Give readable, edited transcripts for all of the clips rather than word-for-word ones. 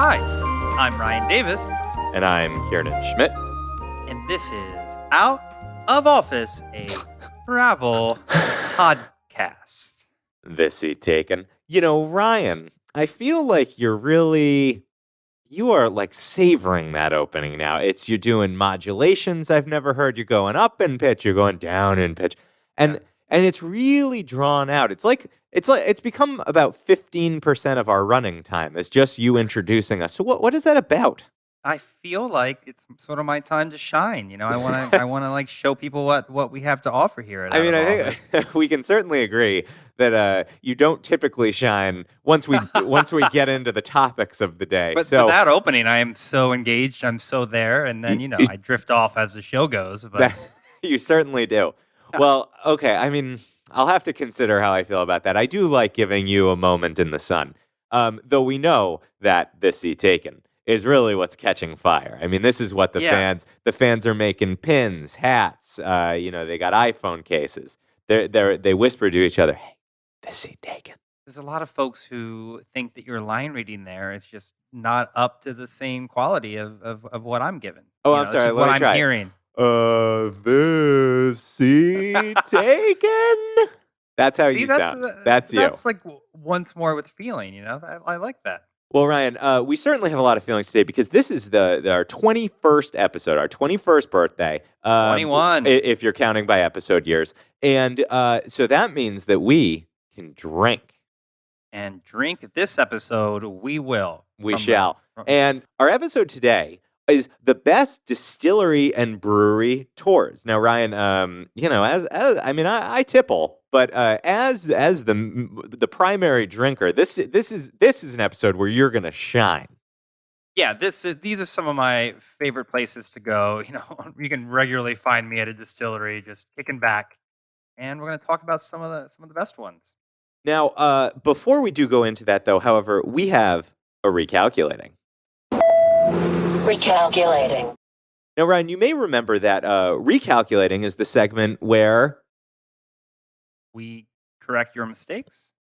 Hi, I'm Ryan Davis, And I'm Kiernan Schmidt. and this is Out of Office, a travel podcast. This he taken. You know, Ryan, I feel like you are like savoring that opening now. You're doing modulations I've never heard. You're going up in pitch, you're going down in pitch. And it's really drawn out. It's become about 15% of our running time. It's just you introducing us. So what is that about? I feel like it's sort of my time to shine. I want to like show people what we have to offer here at I mean, Out of I Office. think we can certainly agree that you don't typically shine once we get into the topics of the day. But So that opening, I am so engaged. I'm so there, and then I drift off as the show goes. But you certainly do. Well, okay. I mean, I'll have to consider how I feel about that. I do like giving you a moment in the sun, though we know that this seat taken is really what's catching fire. I mean, this is what the fans are making pins, hats. They got iPhone cases. They whisper to each other, "Hey, this seat taken." there's a lot of folks who think that your line reading there is just not up to the same quality of what I'm given. Oh, I'm sorry. This is Let what me try. I'm hearing. This seat taken. That's how See, you sound. That's you. That's like once more with feeling. I like that. Well, Ryan, we certainly have a lot of feelings today because this is our 21st episode, our 21st birthday. 21. If you're counting by episode years. And so that means that we can drink. And drink this episode, we will. We shall. And our episode today is the best distillery and brewery tours. Now, Ryan, I tipple, but as the primary drinker, this is an episode where you're gonna shine. Yeah, these are some of my favorite places to go. You can regularly find me at a distillery, just kicking back, and we're going to talk about some of the best ones. Now, before we do go into that, though, however, we have a recalculating. Recalculating. Now, Ryan, you may remember that recalculating is the segment where We correct your mistakes.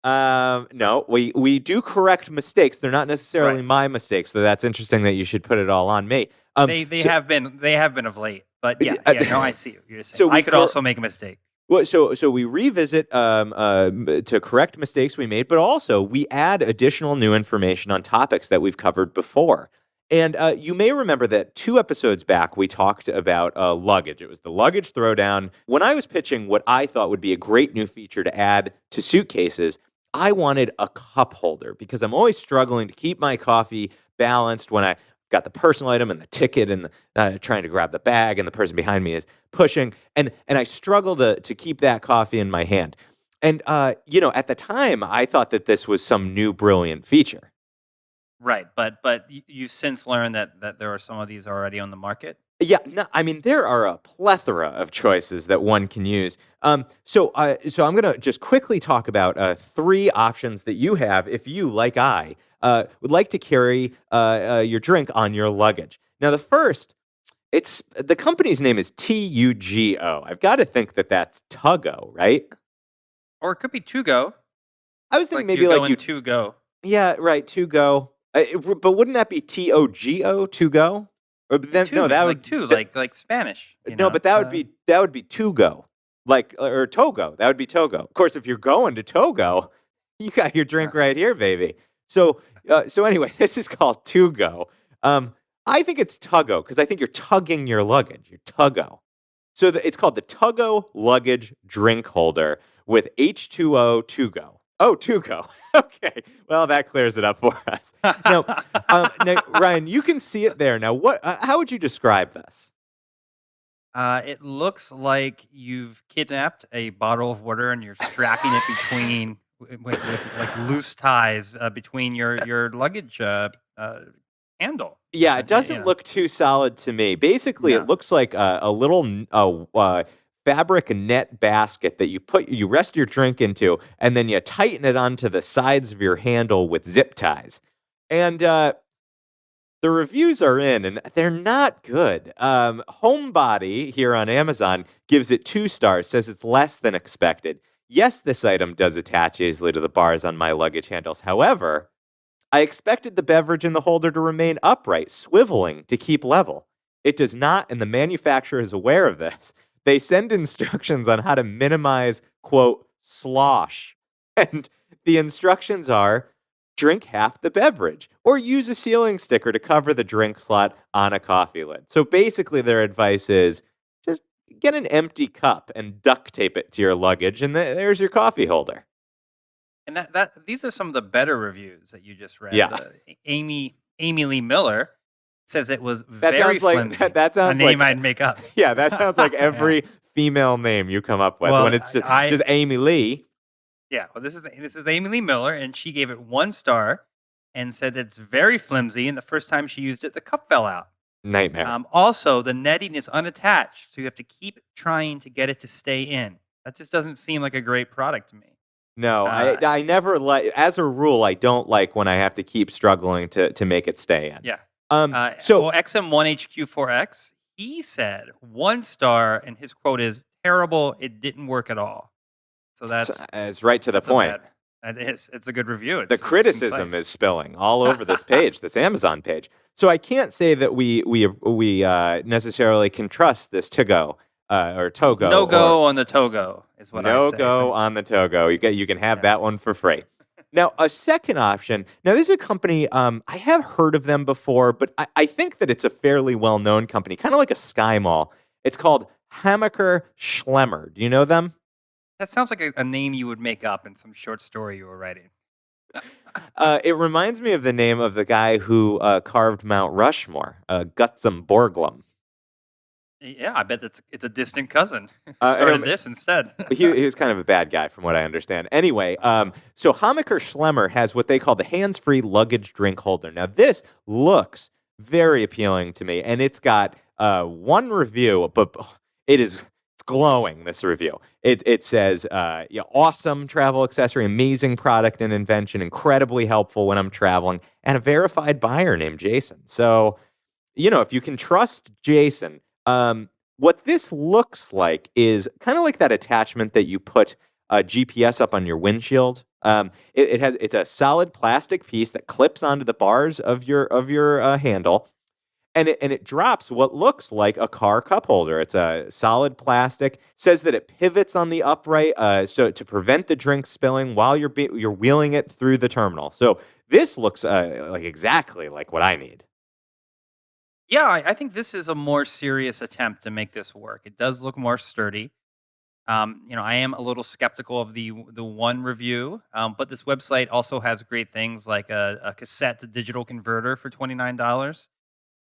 No, we do correct mistakes. They're not necessarily my mistakes, so that's interesting that you should put it all on me. They have been of late, but no, I see what you're saying. So I could also make a mistake. Well, so we revisit to correct mistakes we made, but also we add additional new information on topics that we've covered before. And you may remember that 2 episodes back, we talked about luggage. It was the luggage throwdown. When I was pitching what I thought would be a great new feature to add to suitcases, I wanted a cup holder because I'm always struggling to keep my coffee balanced when I got the personal item and the ticket and trying to grab the bag and the person behind me is pushing. And I struggle to keep that coffee in my hand. And, at the time, I thought that this was some new brilliant feature. Right, but you've since learned that there are some of these already on the market. Yeah, no, I mean, there are a plethora of choices that one can use. So I'm going to just quickly talk about 3 options that you have if you, like I, would like to carry your drink on your luggage. Now, the first, the company's name is TUGO. I've got to think that that's Tuggo, right? Or it could be to go. I was thinking maybe like you to go. Yeah, right, to go. But wouldn't that be TOGO, to go? Or then Two, no, that like would two, like Spanish. no, but that would be to go, like or Togo. That would be Togo. Of course, if you're going to Togo, you got your drink right here, baby. So anyway, this is called to go. I think it's Tuggo because I think you're tugging your luggage. You're Tuggo. So it's called the Tuggo luggage drink holder with H2O to go. Oh, to go. Okay. Well, that clears it up for us. Now, Ryan, you can see it there. Now, how would you describe this? It looks like you've kidnapped a bottle of water and you're strapping it between with like loose ties between your luggage handle. Yeah, it doesn't look too solid to me. Basically, it looks like a little fabric net basket that you rest your drink into, and then you tighten it onto the sides of your handle with zip ties. And the reviews are in, and they're not good. Homebody here on Amazon gives it 2 stars, says it's less than expected. Yes, this item does attach easily to the bars on my luggage handles. However, I expected the beverage in the holder to remain upright, swiveling to keep level. It does not, and the manufacturer is aware of this. They send instructions on how to minimize, quote, slosh. And the instructions are drink half the beverage or use a sealing sticker to cover the drink slot on a coffee lid. So basically, their advice is just get an empty cup and duct tape it to your luggage, and there's your coffee holder. And that these are some of the better reviews that you just read. Yeah. The Amy Lee Miller says it was That very sounds like flimsy. that A sounds name like I'd make up. yeah, that sounds like Yeah. every female name you come up with Well, when it's just, I just Amy Lee. yeah. Well, this is Amy Lee Miller, and she gave it 1 star and said it's very flimsy. And the first time she used it, the cup fell out. Nightmare. Also, the netting is unattached, so you have to keep trying to get it to stay in. That just doesn't seem like a great product to me. No, Uh, I never like, as a rule, I don't like when I have to keep struggling to make it stay in. yeah. So Well, XM1HQ4X, he said 1 star, and his quote is terrible. It didn't work at all. So it's right to the that's a point. that is. It's a good review. The It's criticism concise. is spilling all over this page, this Amazon page. So I can't say that we necessarily can trust this Togo or Togo. No or go on the Togo is what I no say. go on the Togo. You can have Yeah. that one for free. Now, a second option. Now, this is a company, I have heard of them before, but I think that it's a fairly well-known company, kind of like a Sky Mall. It's called Hammacher Schlemmer. Do you know them? That sounds like a name you would make up in some short story you were writing. It reminds me of the name of the guy who carved Mount Rushmore, Gutzum Borglum. Yeah, I bet it's a distant cousin. Uh, Started um, this instead. he was kind of a bad guy, from what I understand. Anyway, so Hammacher Schlemmer has what they call the hands-free luggage drink holder. Now, this looks very appealing to me, and it's got one review, but it's glowing. This review, it says, yeah, awesome travel accessory, amazing product and invention, incredibly helpful when I'm traveling, and a verified buyer named Jason. So, if you can trust Jason. What this looks like is kind of like that attachment that you put GPS up on your windshield. It's a solid plastic piece that clips onto the bars of your handle, and it drops what looks like a car cup holder. It's a solid plastic. Says that it pivots on the upright, so to prevent the drink spilling while you're wheeling it through the terminal. So this looks like exactly like what I need. Yeah, I think this is a more serious attempt to make this work. It does look more sturdy. I am a little skeptical of the one review, but this website also has great things like a cassette to digital converter for $29,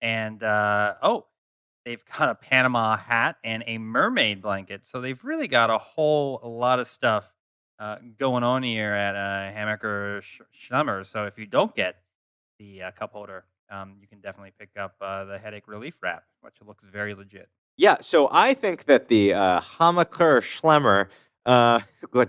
and they've got a Panama hat and a mermaid blanket. So they've really got a lot of stuff going on here at Hammacher Schlemmer. So if you don't get the cup holder, you can definitely pick up the headache relief wrap, which looks very legit. Yeah, so I think that the Hammacher Schlemmer,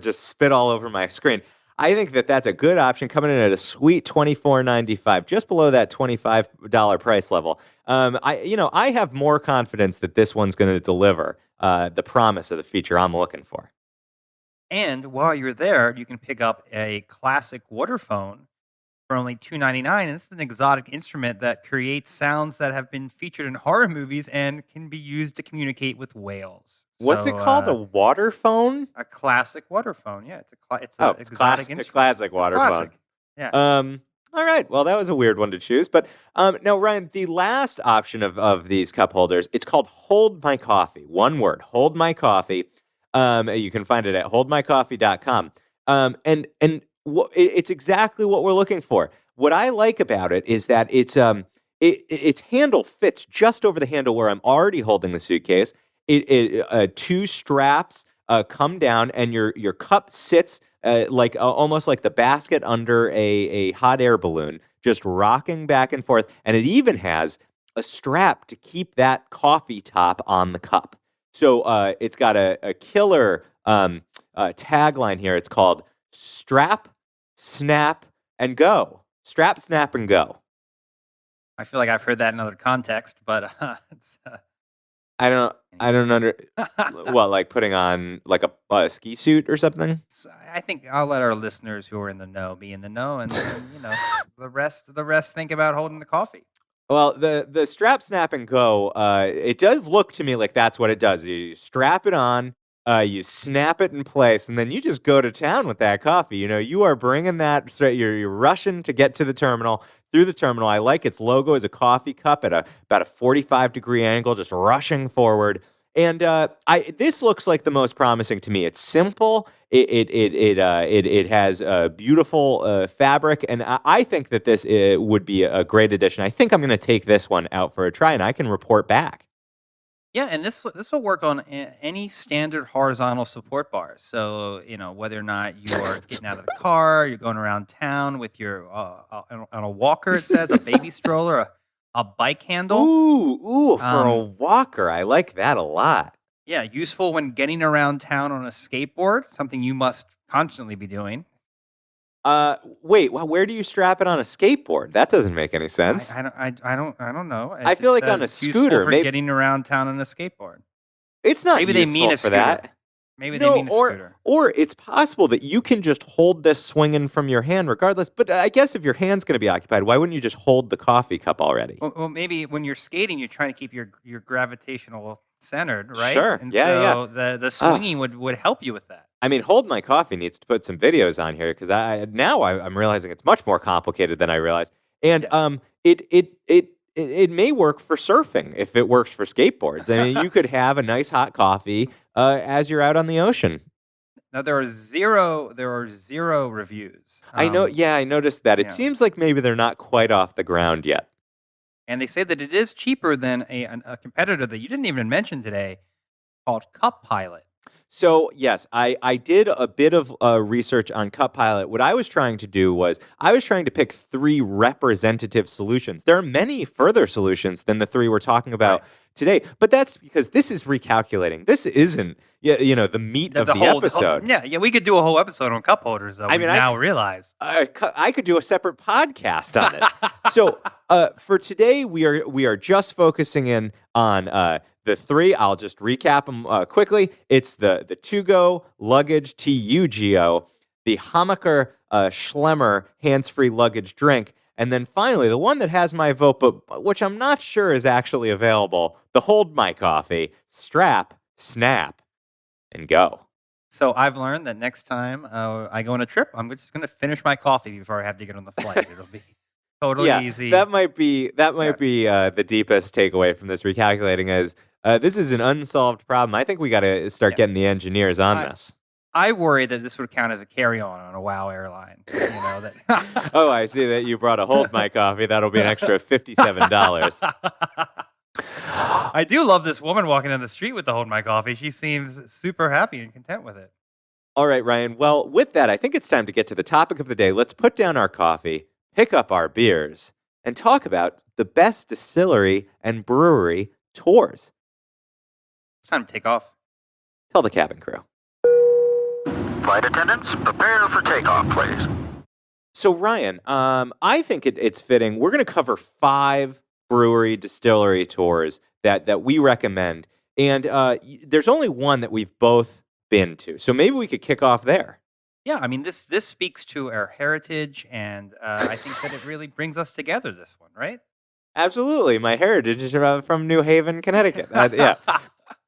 just spit all over my screen. I think that that's a good option, coming in at a sweet $24.95, just below that $25 price level. I have more confidence that this one's going to deliver the promise of the feature I'm looking for. And while you're there, you can pick up a classic water phone for only $2.99. And this is an exotic instrument that creates sounds that have been featured in horror movies and can be used to communicate with whales. What's it So, called? A water phone? a classic water phone. Yeah, it's Oh, an it's exotic a instrument. classic It's water phone. classic. Yeah. All right. Well, that was a weird one to choose. But now, Ryan, the last option of these cup holders, it's called Hold My Coffee. One word, Hold My Coffee. You can find it at holdmycoffee.com. It's exactly what we're looking for. What I like about it is that its handle fits just over the handle where I'm already holding the suitcase. Two straps come down, and your cup sits like almost like the basket under a hot air balloon, just rocking back and forth. And it even has a strap to keep that coffee top on the cup. So it's got a killer tagline here. It's called Strap, Snap, and Go. Strap, snap, and go. I feel like I've heard that in other context, but I don't under what, like putting on like a ski suit or something? So I think I'll let our listeners who are in the know be in the know, and then the rest think about holding the coffee. Well, the strap, snap, and go. It does look to me like that's what it does. You strap it on, you snap it in place, and then you just go to town with that coffee. You know, you are bringing that straight. You're rushing to get to the terminal. Through the terminal, I like its logo as a coffee cup at about a 45-degree angle, just rushing forward. And I this looks like the most promising to me. It's simple. It has a beautiful fabric, and I think that this would be a great addition. I think I'm going to take this one out for a try, and I can report back. Yeah, and this will work on any standard horizontal support bars. So whether or not you are getting out of the car, you're going around town with your on a walker. It says a baby stroller, a bike handle. Ooh, for a Um, walker, I like that a lot. yeah, useful when getting around town on a skateboard. Something you must constantly be doing. Wait, well, where do you strap it on a skateboard? That doesn't make any I, sense. I don't I don't know. It I feel just like on says a it's useful scooter, for maybe getting around town on a skateboard. it's not Maybe they mean useful a for scooter. that. Maybe they No, mean a scooter. or it's possible that you can just hold this swinging from your hand regardless. But I guess if your hand's going to be occupied, why wouldn't you just hold the coffee cup already? Well, maybe when you're skating, you're trying to keep your gravitational centered, right? Sure. And Yeah, yeah. so the Ah, swinging would help you with that. I mean, Hold My Coffee needs to put some videos on here because I'm realizing it's much more complicated than I realized. And Yeah. it may work for surfing if it works for skateboards. I mean, you could have a nice hot coffee as you're out on the ocean. Now there are zero reviews. I know. Yeah, I noticed that. It Yeah. seems like maybe they're not quite off the ground yet. And they say that it is cheaper than a competitor that you didn't even mention today called Cup Pilot. So, yes, I did a bit of research on Cup Pilot. What I was trying to do was I was trying to pick three representative solutions. There are many further solutions than the three we're talking about Right. today, but that's because this is recalculating. This isn't, the meat of the episode. Yeah, we could do a whole episode on cup holders, though. I We mean, now realize. I could do a separate podcast on it. So for today, we are just focusing in on the three. I'll just recap them quickly. It's the To-Go Luggage TUGO, the Hammacher Schlemmer hands-free luggage drink, and then finally the one that has my vote, but which I'm not sure is actually available, the Hold My Coffee, strap, snap, and go. So I've learned that next time I go on a trip, I'm just going to finish my coffee before I have to get on the flight. It'll be totally Yeah, easy. that might be Yeah. the deepest takeaway from this recalculating is this is an unsolved problem. I think we got to start Yeah. getting the engineers on I, this. I worry that this would count as a carry-on on a WoW airline. That. Oh, I see that you brought a Hold My Coffee. That'll be an extra $57. I do love this woman walking down the street with the Hold My Coffee. She seems super happy and content with it. All right, Ryan. Well, with that, I think it's time to get to the topic of the day. Let's put down our coffee, pick up our beers, and talk about the best distillery and brewery tours. It's time to take off. Tell the cabin crew. Flight attendants, prepare for takeoff, please. So, Ryan, I think it's fitting. We're going to cover 5 brewery distillery tours that we recommend, and there's only one that we've both been to. So maybe we could kick off there. Yeah, I mean this speaks to our heritage, and I think that it really brings us together. This one, right? Absolutely, my heritage is from New Haven, Connecticut. Yeah.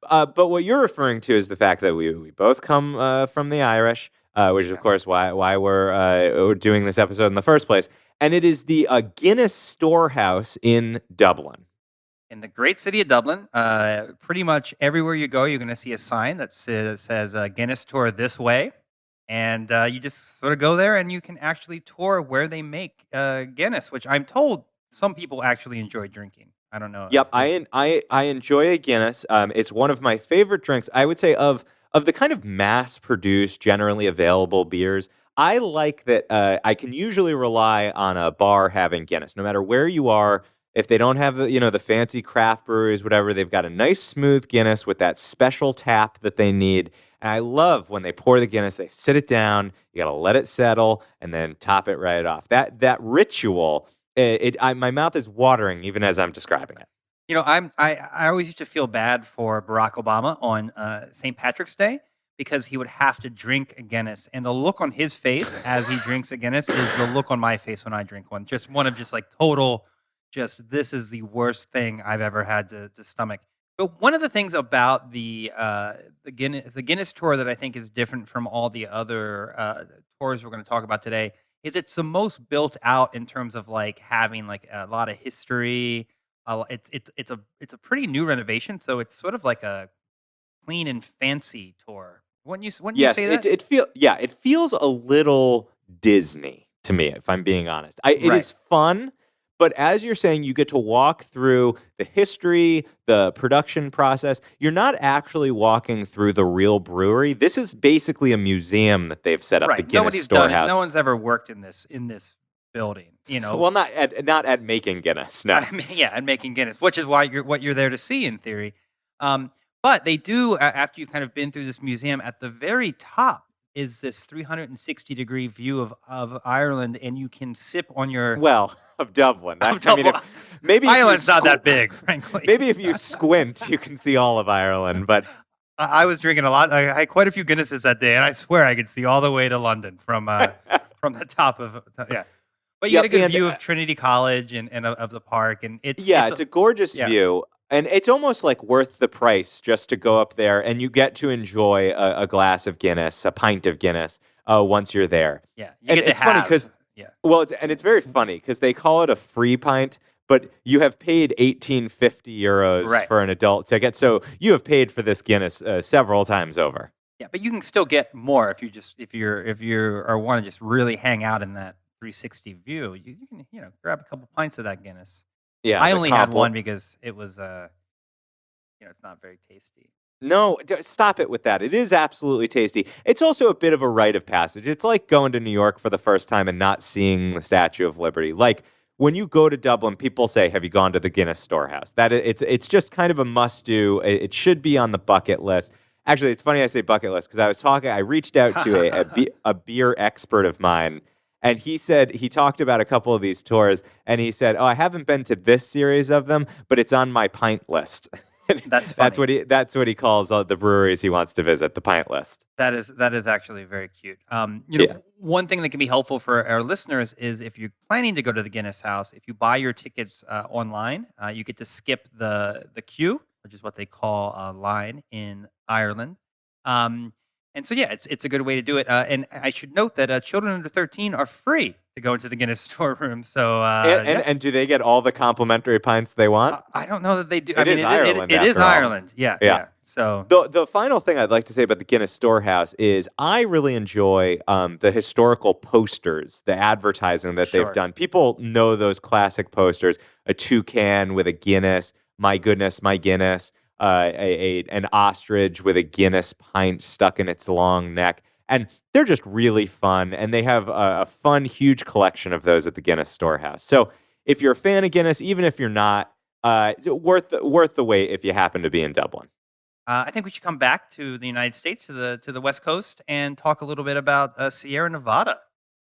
But what you're referring to is the fact that we both come from the Irish, which is, of course, why we're doing this episode in the first place. And it is the Guinness Storehouse in Dublin. In the great city of Dublin, pretty much everywhere you go, you're going to see a sign that says Guinness Tour this way. And you just sort of go there and you can actually tour where they make Guinness, which I'm told some people actually enjoy drinking. I don't know. Yep, I enjoy a Guinness. It's one of my favorite drinks. I would say of the kind of mass-produced, generally available beers. I like that I can usually rely on a bar having Guinness, no matter where you are. If they don't have the fancy craft breweries, whatever, they've got a nice smooth Guinness with that special tap that they need. And I love when they pour the Guinness, they sit it down, you got to let it settle, and then top it right off. That ritual, my mouth is watering even as I'm describing it. I always used to feel bad for Barack Obama on St. Patrick's Day because he would have to drink a Guinness, and the look on his face as he drinks a Guinness is the look on my face when I drink one. Just one of just like total, just this is the worst thing I've ever had to stomach. But one of the things about the Guinness tour that I think is different from all the other tours we're going to talk about today is it's the most built out in terms of like having like a lot of history. It's a pretty new renovation, so it's sort of like a clean and fancy tour. Wouldn't you Yes, say that? it feels a little Disney to me, if I'm being honest. It Right. is fun, but as you're saying, you get to walk through the history, the production process. You're not actually walking through the real brewery. This is basically a museum that they've set up, the Right. Guinness Nobody's done it. Storehouse. No one's ever worked in this building, Well, not at making Guinness, no. I mean, yeah, and making Guinness, which is why you're there to see in theory. But they do after you've kind of been through this museum. At the very top is this 360-degree view of Ireland, and you can sip on your. Well, of Dublin. Of I mean, Dublin. maybe if you Ireland's not that squ- big, frankly. Maybe if you squint, you can see all of Ireland. But I was drinking a lot. I had quite a few Guinnesses that day, and I swear I could see all the way to London from the top of yeah. But you Yep, get a good and, view of Trinity College and of the park, and it's a gorgeous yeah. view. And it's almost like worth the price just to go up there, and you get to enjoy a glass of Guinness, a pint of Guinness, once you're there. yeah. You And get to it's funny have- because, yeah. well, it's very funny because they call it a free pint, but you have paid 1850 euros Right. for an adult ticket, so you have paid for this Guinness several times over. Yeah, but you can still get more if you want to just really hang out in that 360 view. You can grab a couple pints of that Guinness. Yeah, I the only had compli- one because it was it's not very tasty. No, stop it with that. It is absolutely tasty. It's also a bit of a rite of passage. It's like going to New York for the first time and not seeing the Statue of Liberty. Like when you go to Dublin, people say, "Have you gone to the Guinness Storehouse?" It's just kind of a must do. It should be on the bucket list. Actually, it's funny I say bucket list because I reached out to a beer expert of mine, and he said he talked about a couple of these tours, and he said, "Oh, I haven't been to this series of them, but it's on my pint list." That's That's what he calls the breweries he wants to visit, the pint list. That is actually very cute. Yeah. One thing that can be helpful for our listeners is if you're planning to go to the Guinness House, if you buy your tickets online, you get to skip the queue, which is what they call a line in Ireland. And so yeah, it's a good way to do it. And I should note that children under 13 are free to go into the Guinness storeroom. So yeah. And do they get all the complimentary pints they want? I don't know that they do. It is Ireland, It is after all. Ireland. Yeah. Yeah. So The final thing I'd like to say about the Guinness Storehouse is I really enjoy the historical posters, the advertising that Sure. they've done. People know those classic posters: a toucan with a Guinness, my goodness, my Guinness, an ostrich with a Guinness pint stuck in its long neck, and they're just really fun. And they have a fun, huge collection of those at the Guinness Storehouse. So if you're a fan of Guinness, even if you're not, worth the wait if you happen to be in Dublin. I think we should come back to the United States, to the West Coast, and talk a little bit about Sierra Nevada.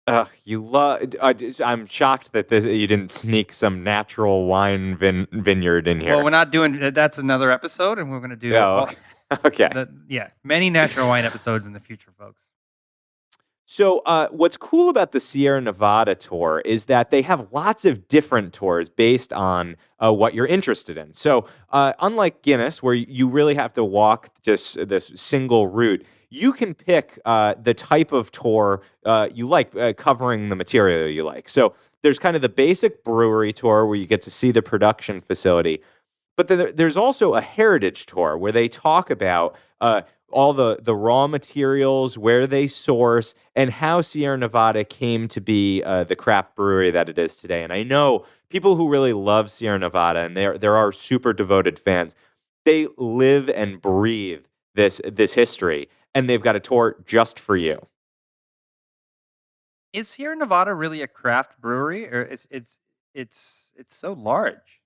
I'm shocked that you didn't sneak some natural wine vineyard in here. Well, we're not doing that's another episode, and we're going to do Okay. many natural wine episodes in the future, folks. So what's cool about the Sierra Nevada tour is that they have lots of different tours based on what you're interested in. So unlike Guinness, where you really have to walk just this single route, you can pick the type of tour you like, covering the material you like. So there's kind of the basic brewery tour where you get to see the production facility. But then there's also a heritage tour where they talk about all the raw materials, where they source, and how Sierra Nevada came to be the craft brewery that it is today. And I know people who really love Sierra Nevada, and there are super devoted fans. They live and breathe this history, and they've got a tour just for you. Is Sierra Nevada really a craft brewery, or it's so large?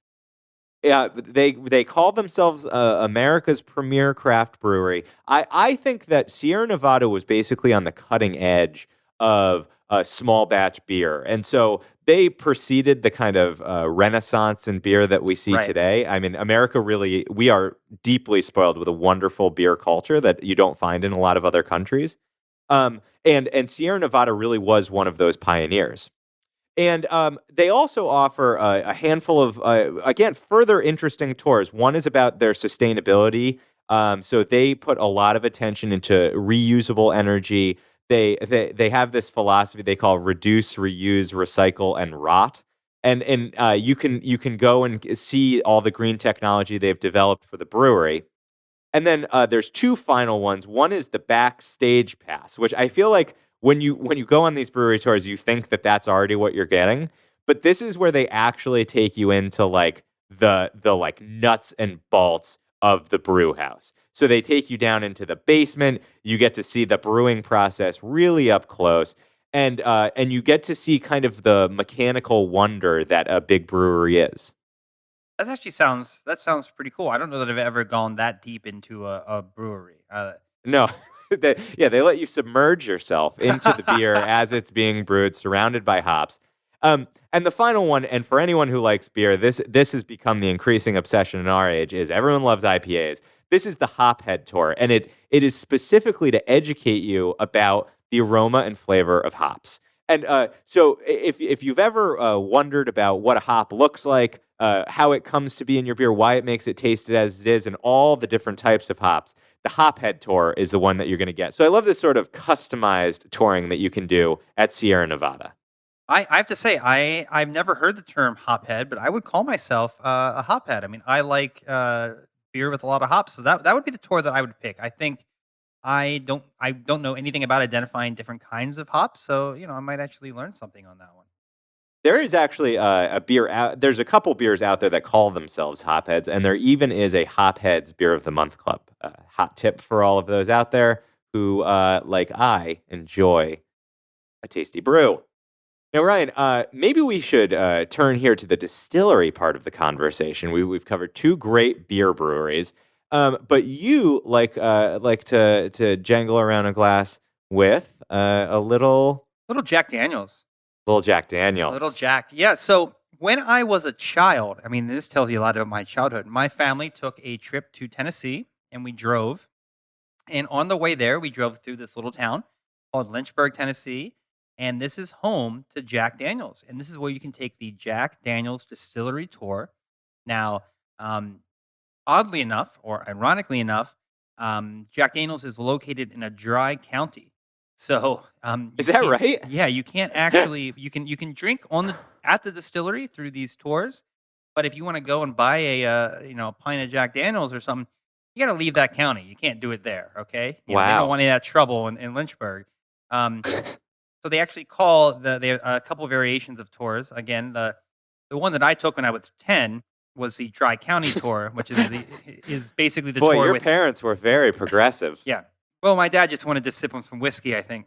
Yeah, they call themselves America's premier craft brewery. I think that Sierra Nevada was basically on the cutting edge of small batch beer. And so they preceded the kind of renaissance in beer that we see Right. today. I mean, America really, we are deeply spoiled with a wonderful beer culture that you don't find in a lot of other countries. And Sierra Nevada really was one of those pioneers. And they also offer a handful of, again, further interesting tours. One is about their sustainability. So they put a lot of attention into reusable energy. They have this philosophy they call reduce, reuse, recycle, and rot. And you can go and see all the green technology they've developed for the brewery. And then there's two final ones. One is the backstage pass, which I feel like when you go on these brewery tours, you think that that's already what you're getting, but this is where they actually take you into like the like nuts and bolts of the brew house. So they take you down into the basement. You get to see the brewing process really up close, and you get to see kind of the mechanical wonder that a big brewery is. That sounds pretty cool. I don't know that I've ever gone that deep into a brewery. No. They let you submerge yourself into the beer as it's being brewed, surrounded by hops. And the final one, and for anyone who likes beer, this has become the increasing obsession in our age, is everyone loves IPAs. This is the Hophead Tour, and it is specifically to educate you about the aroma and flavor of hops. And so if you've ever wondered about what a hop looks like, how it comes to be in your beer, why it makes it taste it as it is, and all the different types of hops, the Hophead Tour is the one that you're going to get. So I love this sort of customized touring that you can do at Sierra Nevada. I have to say I've never heard the term hophead, but I would call myself a hophead. I mean, I like beer with a lot of hops, so that would be the tour that I would pick. I think I don't know anything about identifying different kinds of hops, so I might actually learn something on that one. There is actually a beer out. There's a couple beers out there that call themselves Hopheads, and there even is a Hopheads Beer of the Month Club. Hot tip for all of those out there who, like I, enjoy a tasty brew. Now, Ryan, maybe we should turn here to the distillery part of the conversation. We've covered two great beer breweries, but you like to jangle around a glass with a Little Jack Daniels. little Jack Little Daniels. Jack. Yeah. So when I was a child, I mean, this tells you a lot about my childhood. My family took a trip to Tennessee and we drove. And on the way there, we drove through this little town called Lynchburg, Tennessee. And this is home to Jack Daniels. And this is where you can take the Jack Daniels Distillery Tour. Now, um, oddly enough, or ironically enough, Jack Daniels is located in a dry county. So you Is that can't, right? yeah, you can't actually you can drink on the at the distillery through these tours, but if you want to go and buy a pint of Jack Daniels or something, you got to leave that county. You can't do it there. Okay, they don't Wow. want any of that trouble in Lynchburg. Um, so they actually call they a couple variations of tours. Again, the one that I took when I was 10 was the Dry County tour, which is basically the Boy, tour your with parents were very progressive. yeah. Well, my dad just wanted to sip on some whiskey, I think.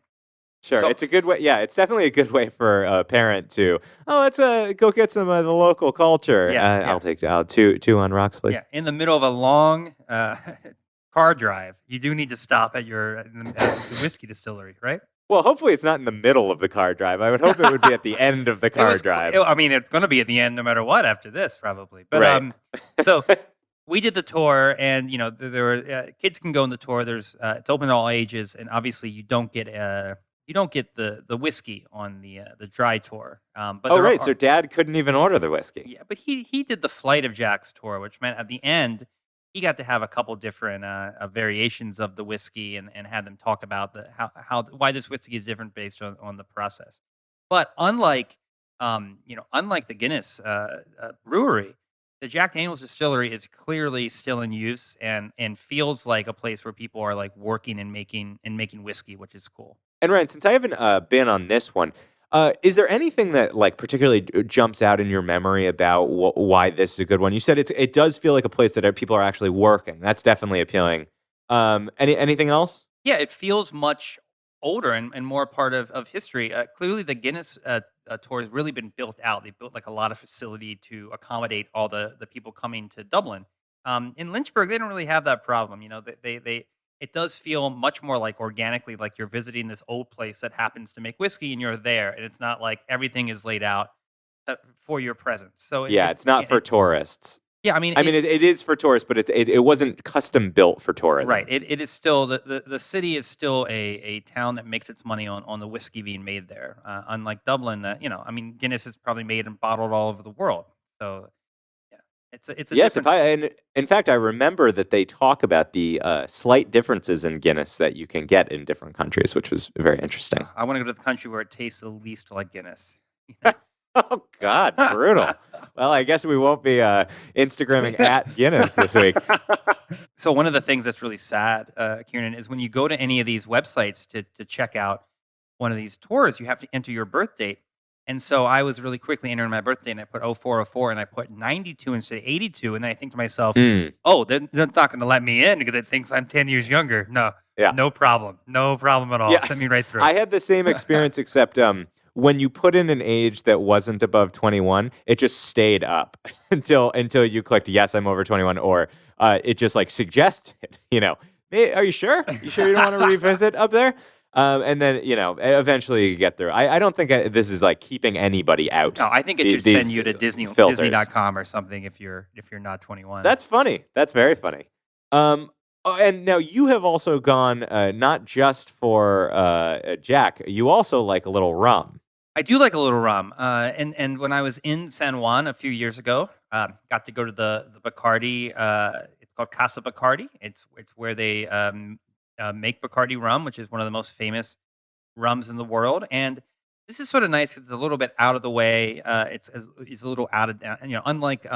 Sure, So it's a good way. Yeah, it's definitely a good way for a parent to. Oh, let's go get some of the local culture. yeah, I'll yeah, take two on rocks, please. yeah. In the middle of a long car drive, you do need to stop at the whiskey distillery, right? Well, hopefully it's not in the middle of the car drive. I would hope it would be at the end of the It car was. drive. I mean, it's going to be at the end, no matter what. After this, probably. But Right. so we did the tour, and there were kids can go on the tour. There's it's open to all ages, and obviously you don't get the whiskey on the dry tour. But Oh, there right. are So Dad couldn't even order the whiskey. yeah, but he did the Flight of Jacks tour, which meant at the end he got to have a couple different variations of the whiskey and had them talk about the how why this whiskey is different based on the process. But unlike the Guinness brewery, the Jack Daniel's distillery is clearly still in use and feels like a place where people are like working and making whiskey, which is cool. And Ryan, since I haven't been on this one, is there anything that like particularly jumps out in your memory about why this is a good one? You said it does feel like a place that people are actually working. That's definitely appealing. Anything else? Yeah, it feels much older and more part of history. Clearly, the Guinness tour has really been built out. They built like a lot of facility to accommodate all the people coming to Dublin. In Lynchburg, they don't really have that problem. it does feel much more like organically like you're visiting this old place that happens to make whiskey and you're there, and it's not like everything is laid out for your presence. So Yeah, it's not for tourists. yeah, I mean I mean, it is for tourists, but it wasn't custom built for right. tourism. It is still the city is still a town that makes its money on the whiskey being made there. Unlike Dublin, I mean, Guinness is probably made and bottled all over the world. So yeah, it's a Yes, if different. I and in fact, I remember that they talk about the slight differences in Guinness that you can get in different countries, which was very interesting. I want to go to the country where it tastes the least like Guinness. Oh God, brutal. Well, I guess we won't be Instagramming at Guinness this week. So one of the things that's really sad, Kiernan, is when you go to any of these websites to check out one of these tours, you have to enter your birth date. And so I was really quickly entering my birthday, and I put 0404, and I put 92 instead of 82. And then I think to myself, Mm, oh, they're not going to let me in because it thinks I'm 10 years younger. No, yeah. no problem. No problem at all. Yeah. Send me right through. I had the same experience, except when you put in an age that wasn't above 21, it just stayed up until you clicked yes, I'm over 21, or it just like suggested, hey, are you sure? You sure you don't want to revisit up there? And then eventually you get through. I don't think this is like keeping anybody out. No, I think it should These send you to filters. Disney.com or something if you're not 21. That's funny. That's very funny. And now you have also gone not just for Jack. You also like a little rum. I do like a little rum. And when I was in San Juan a few years ago, got to go to the Bacardi. It's called Casa Bacardi. It's where they make Bacardi rum, which is one of the most famous rums in the world. And this is sort of nice 'cause it's a little bit out of the way. It's a little out of down. And, unlike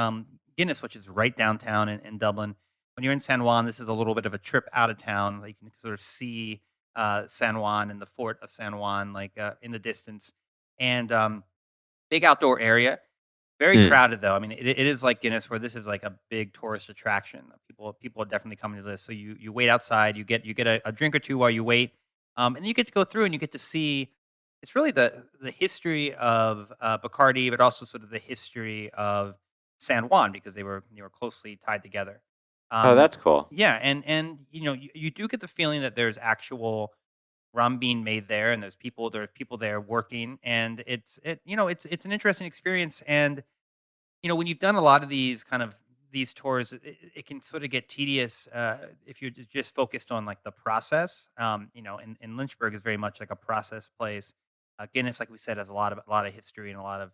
Guinness, which is right downtown in Dublin. When you're in San Juan, this is a little bit of a trip out of town. Like you can sort of see San Juan and the fort of San Juan, like in the distance, and big outdoor area. Very Mm. crowded though. I mean, it is like Guinness, where this is like a big tourist attraction. People are definitely coming to this. So you wait outside. You get a drink or two while you wait, and then you get to go through and you get to see. It's really the history of Bacardi, but also sort of the history of San Juan because they were closely tied together. Oh, Um, that's cool. yeah, and you do get the feeling that there's actual rum being made there, and there's people there working, and it's an interesting experience. And when you've done a lot of these tours, it can sort of get tedious if you're just focused on like the process. And Lynchburg is very much like a process place. Guinness, like we said, has a lot of history and a lot of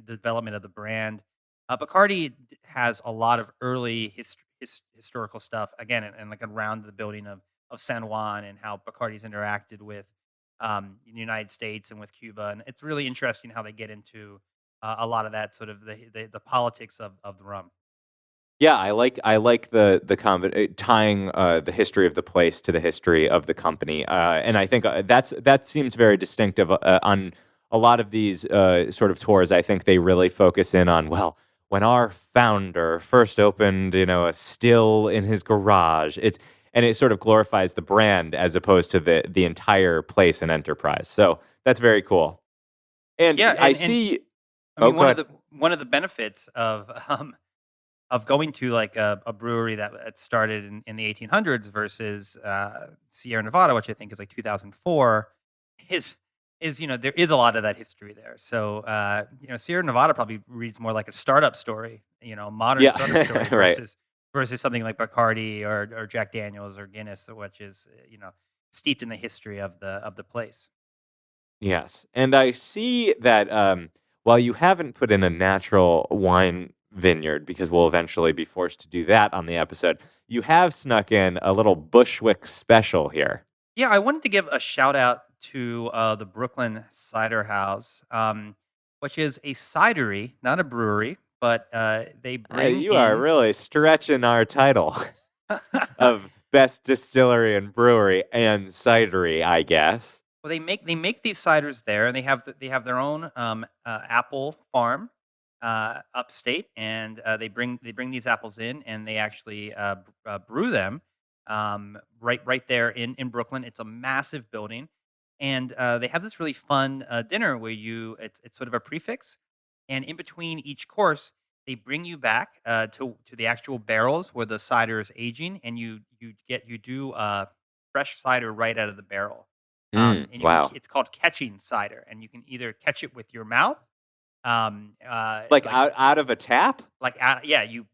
development of the brand. Bacardi has a lot of early historical stuff again, and like around the building of San Juan and how Bacardi's interacted with the United States and with Cuba, and it's really interesting how they get into a lot of that sort of the politics of the rum. Yeah, I like tying the history of the place to the history of the company, and I think that seems very distinctive on a lot of these sort of tours. I think they really focus in on, well, when our founder first opened, a still in his garage. It sort of glorifies the brand as opposed to the entire place and enterprise. So that's very cool. And Yeah, I and see. I Oh, mean, go ahead. one of the benefits of going to like a brewery that started in the 1800s versus Sierra Nevada, which I think is like 2004, is there is a lot of that history there. So Sierra Nevada probably reads more like a startup story, modern Yeah, startup story right. versus something like Bacardi or Jack Daniels or Guinness, which is steeped in the history of the place. Yes, and I see that while you haven't put in a natural wine vineyard, because we'll eventually be forced to do that on the episode, you have snuck in a little Bushwick special here. Yeah, I wanted to give a shout out to the Brooklyn Cider House, which is a cidery, not a brewery, but they bring You are in. really stretching our title of best distillery and brewery and cidery, I guess. Well, they make these ciders there, and they have their own apple farm upstate, and they bring these apples in, and they actually brew them right there in Brooklyn. It's a massive building, and they have this really fun dinner where it's sort of a prefix, and in between each course. they bring you back to the actual barrels where the cider is aging, and you do fresh cider right out of the barrel. And you can Wow. it's called catching cider, and you can either catch it with your mouth, Like like out of a tap? yeah, you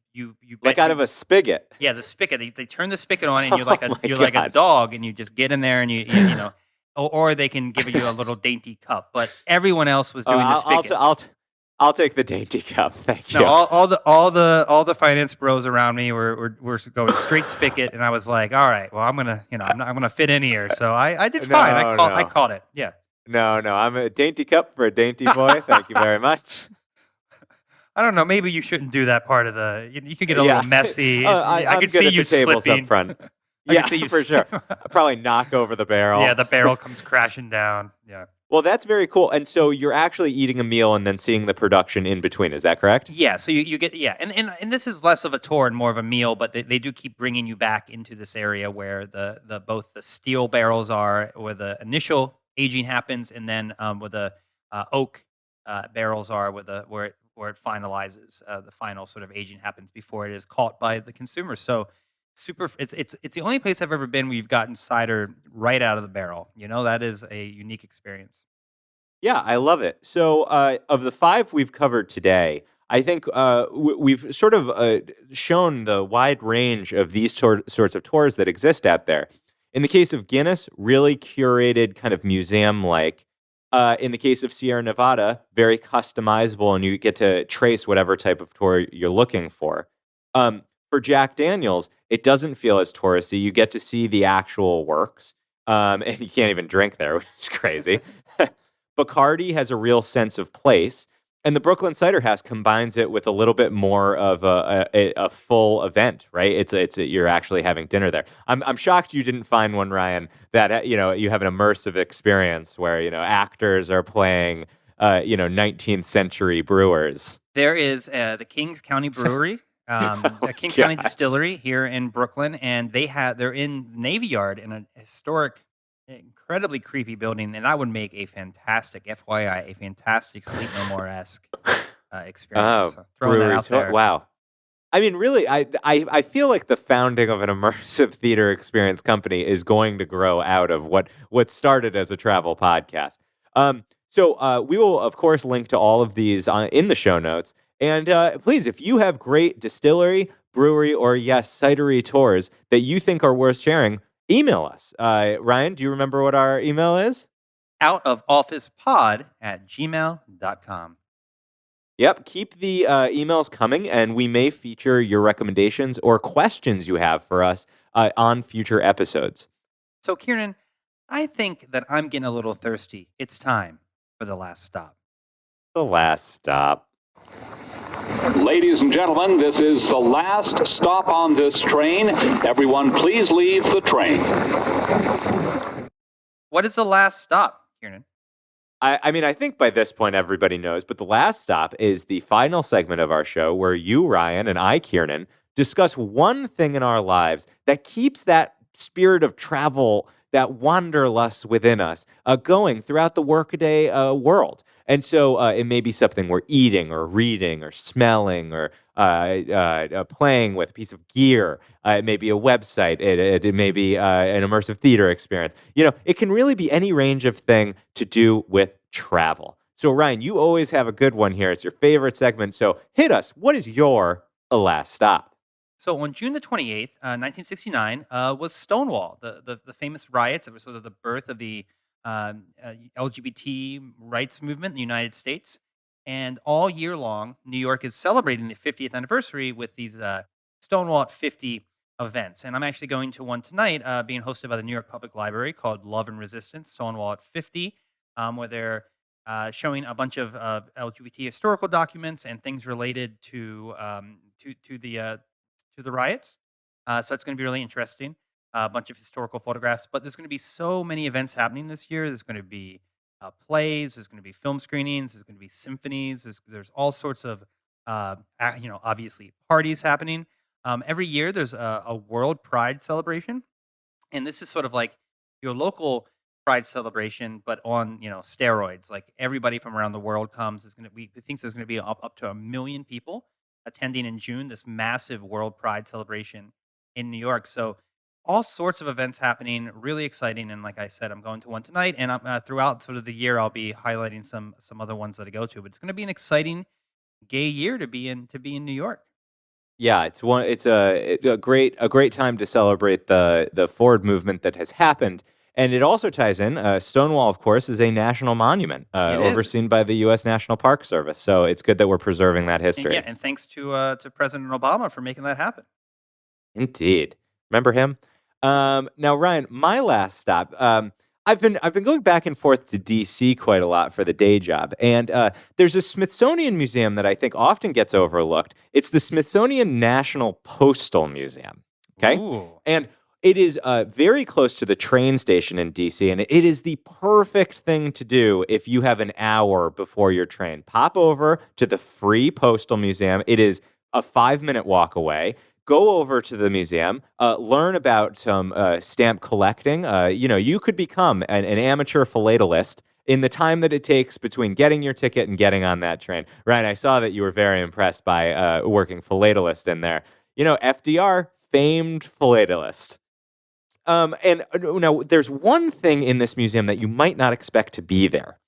Like bet out you of a spigot? yeah, the spigot. They turn the spigot on, and Oh my you're like a God. dog, and you just get in there, and or they can give you a little dainty cup. But everyone else was Oh, doing the spigot. I'll take the dainty cup. Thank No, you. all the finance bros around me were going straight spigot, and I was like, all right, well, I'm gonna fit in here. So I did fine. No, I no. caught it. Yeah. No, no. I'm a dainty cup for a dainty boy. Thank you very much. I don't know. Maybe you shouldn't do that part of the. You could get a Yeah. little messy. I I'm could good see at you the tables up slipping. front. I Yeah, could see you for sure. I'll probably knock over the barrel. Yeah, the barrel comes crashing down. Yeah. Well, that's very cool. And so you're actually eating a meal and then seeing the production in between. Is that correct? Yeah, so you get and this is less of a tour and more of a meal, but they do keep bringing you back into this area where the both the steel barrels are, where the initial aging happens, and then where the oak barrels are, where it finalizes, the final sort of aging happens before it is caught by the consumer. So it's the only place I've ever been where you've gotten cider right out of the barrel. That is a unique experience. Yeah, I love it. So, of the five we've covered today, I think we've sort of shown the wide range of these sorts of tours that exist out there. In the case of Guinness, really curated, kind of museum like. In the case of Sierra Nevada, very customizable, and you get to trace whatever type of tour you're looking for. For Jack Daniels, it doesn't feel as touristy. You get to see the actual works, and you can't even drink there, which is crazy. Bacardi has a real sense of place, and the Brooklyn Cider House combines it with a little bit more of a full event, right? You're actually having dinner there. I'm shocked you didn't find one, Ryan, that you have an immersive experience where actors are playing 19th century brewers. There is the Kings County Brewery, a Kings County God. Distillery here in Brooklyn, and they're in Navy Yard in a historic, incredibly creepy building, and that would make a fantastic FYI, a fantastic Sleep No More esque experience. So throwing that Brewery out tour. there. Wow. I mean, really, I feel like the founding of an immersive theater experience company is going to grow out of what started as a travel podcast. So we will, of course, link to all of these in the show notes. And please, if you have great distillery, brewery, or yes, cidery tours that you think are worth sharing, email us. Ryan, do you remember what our email is? outofofficepod@gmail.com. Yep, keep the emails coming, and we may feature your recommendations or questions you have for us on future episodes. So, Kiernan, I think that I'm getting a little thirsty. It's time for the last stop. The last stop. Ladies and gentlemen, this is the last stop on this train. Everyone, please leave the train. What is the last stop, Kiernan? I mean, I think by this point everybody knows, but the last stop is the final segment of our show where you, Ryan, and I, Kiernan, discuss one thing in our lives that keeps that spirit of travel, that wanderlust within us, going throughout the workaday world. And so it may be something we're eating or reading or smelling or playing with, a piece of gear. It may be a website. It may be an immersive theater experience. It can really be any range of thing to do with travel. So, Ryan, you always have a good one here. It's your favorite segment. So hit us. What is your last stop? So on June the 28th, 1969, was Stonewall, the famous riots. It was sort of the birth of the LGBT rights movement in the United States. And all year long, New York is celebrating the 50th anniversary with these Stonewall at 50 events. And I'm actually going to one tonight, being hosted by the New York Public Library, called Love and Resistance, Stonewall at 50, where they're showing a bunch of LGBT historical documents and things related to the riots. So it's going to be really interesting. A bunch of historical photographs, but there's going to be so many events happening this year. There's going to be plays. There's going to be film screenings. There's going to be symphonies. There's all sorts of, obviously parties happening. Every year there's a World Pride celebration, and this is sort of like your local Pride celebration, but on steroids. Like everybody from around the world comes. We think there's going to be up to 1 million people attending in June this massive World Pride celebration in New York. So all sorts of events happening, really exciting. And like I said, I'm going to one tonight, and throughout sort of the year, I'll be highlighting some other ones that I go to. But it's going to be an exciting gay year to be in New York. Yeah, it's a great time to celebrate the forward movement that has happened, and it also ties in. Stonewall, of course, is a national monument It is. overseen by the U.S. National Park Service. So it's good that we're preserving that And history. yeah, and thanks to President Obama for making that happen. Indeed. Remember him? Now, Ryan, my last stop. I've been going back and forth to D.C. quite a lot for the day job, and there's a Smithsonian museum that I think often gets overlooked. It's the Smithsonian National Postal Museum. Okay, Ooh. and it is very close to the train station in D.C., and it is the perfect thing to do if you have an hour before your train. Pop over to the free Postal Museum. It is a 5-minute walk away. Go over to the museum, learn about some stamp collecting. You could become an amateur philatelist in the time that it takes between getting your ticket and getting on that train. Ryan, I saw that you were very impressed by working philatelist in there. FDR, famed philatelist. Now, there's one thing in this museum that you might not expect to be there,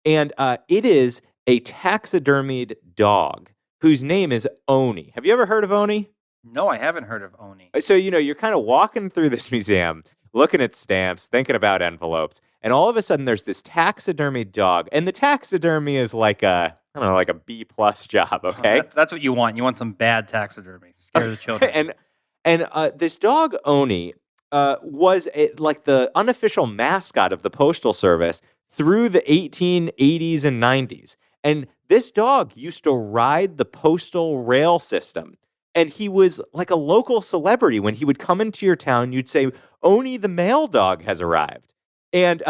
and it is a taxidermied dog whose name is Oni. Have you ever heard of Oni? No, I haven't heard of Oni. So, you're kind of walking through this museum, looking at stamps, thinking about envelopes, and all of a sudden there's this taxidermy dog, and the taxidermy is like like a B+ job, Oh, okay? that's what you want. You want some bad taxidermy. Scare the children. and this dog, Oni, was like the unofficial mascot of the Postal Service through the 1880s and 90s. And this dog used to ride the postal rail system. And he was like a local celebrity. When he would come into your town, you'd say, Oni the mail dog has arrived. And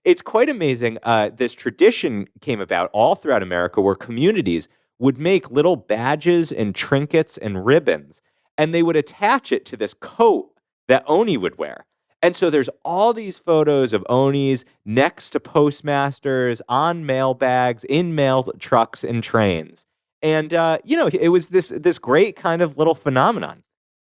it's quite amazing. This tradition came about all throughout America where communities would make little badges and trinkets and ribbons, and they would attach it to this coat that Oni would wear. And so there's all these photos of Onis next to postmasters, on mail bags, in mail trucks and trains. And, it was this great kind of little phenomenon.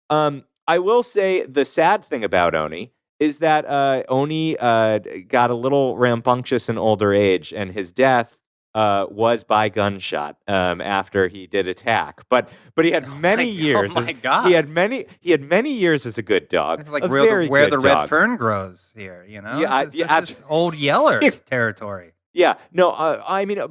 I will say the sad thing about Oni is that Oni got a little rambunctious in older age, and his death was by gunshot after he did attack. But he had many years. Oh my God. He had many years as a good dog. It's like a where very the good red dog. fern grows here, Yeah, It's just old Yeller territory. Yeah, no,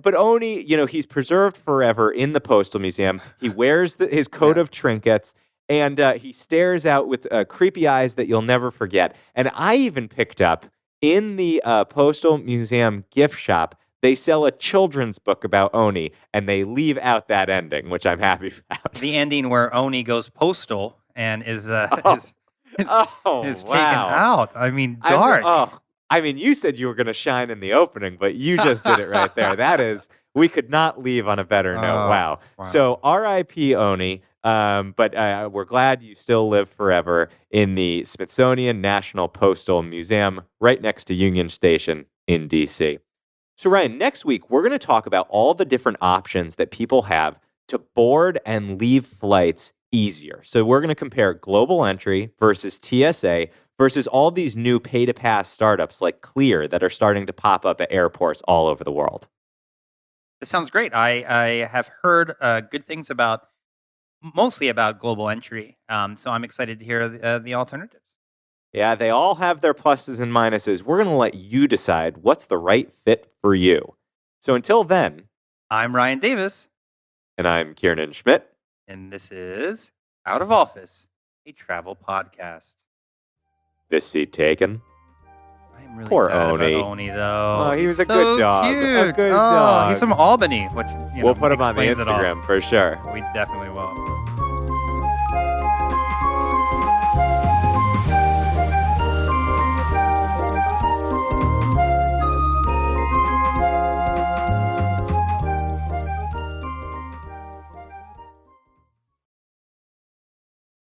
but Oni, he's preserved forever in the Postal Museum. He wears his coat of trinkets, and he stares out with creepy eyes that you'll never forget. And I even picked up in the Postal Museum gift shop, they sell a children's book about Oni, and they leave out that ending, which I'm happy about. The ending where Oni goes postal and is taken out. I mean, dark. You said you were going to shine in the opening, but you just did it right there. We could not leave on a better note. Wow. So R.I.P. Oni, but we're glad you still live forever in the Smithsonian National Postal Museum right next to Union Station in D.C. So Ryan, next week, we're going to talk about all the different options that people have to board and leave flights easier. So we're going to compare global entry versus TSA versus all these new pay-to-pass startups like Clear that are starting to pop up at airports all over the world. This sounds great. I have heard good things mostly about global entry. So I'm excited to hear the alternatives. Yeah, they all have their pluses and minuses. We're going to let you decide what's the right fit for you. So until then, I'm Ryan Davis. And I'm Kiernan Schmidt. And this is Out of Office, a travel podcast. This seat taken. I'm really Poor sad Oni. about Oni, though. Oh, he was a so good dog. Cute. A good dog. He's from Albany, which We'll put him on the explains it all. Instagram for sure. We definitely will.